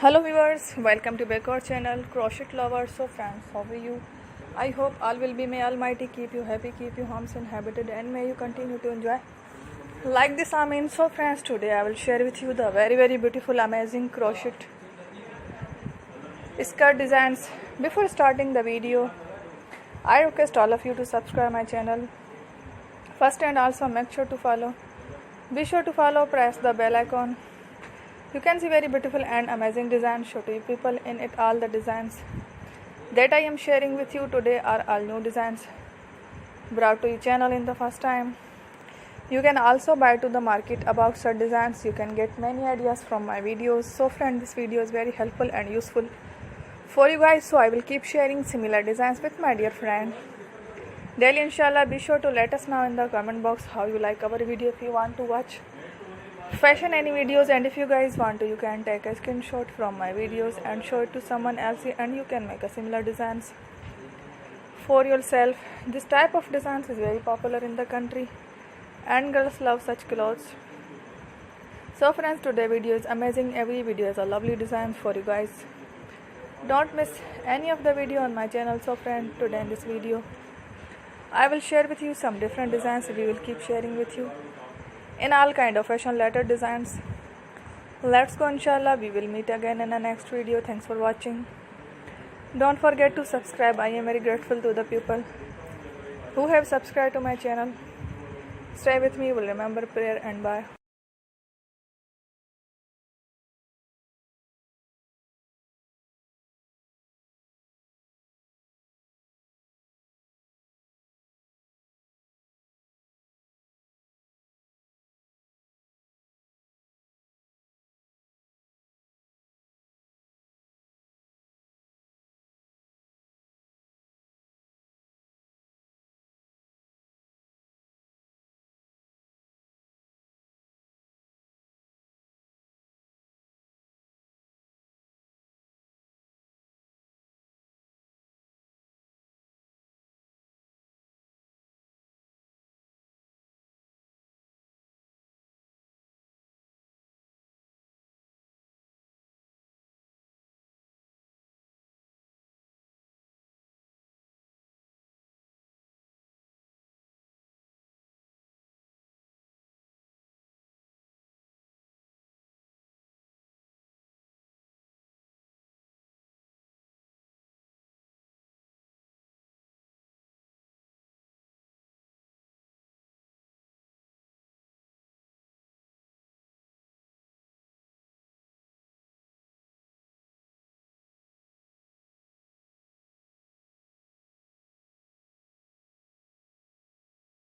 Hello viewers, welcome to back our channel Crochet Lovers. So friends, how are you? I hope all will be, may Almighty keep you happy, keep you homes inhabited, and may you continue to enjoy like this. So friends, today I will share with you the very beautiful amazing crochet skirt designs. Before starting the video, I request all of you to subscribe my channel first, and also make sure to follow. Be sure to follow, press the bell icon. You can see very beautiful and amazing designs. Show to you people in it. All the designs that I am sharing with you today are all new designs brought to your channel in the first time. You can also buy to the market about such designs. You can get many ideas from my videos. So friend, this video is very helpful and useful for you guys. So I will keep sharing similar designs with my dear friend daily, inshallah. Be sure to let us know in the comment box how you like our video. If you want to watch fashion any videos, and if you guys want to, you can take a screenshot from my videos and show it to someone else, and you can make a similar designs for yourself. This type of designs is very popular in the country and girls love such clothes. So friends, today video is amazing. Every video is a lovely design for you guys. Don't miss any of the video on my channel. So friend, today in this video I will share with you some different designs. We will keep sharing with you in all kind of fashion letter designs. Let's go, inshallah. We will meet again in the next video. Thanks for watching. Don't forget to subscribe. I am very grateful to the people who have subscribed to my channel. Stay with me. Will remember prayer, and bye.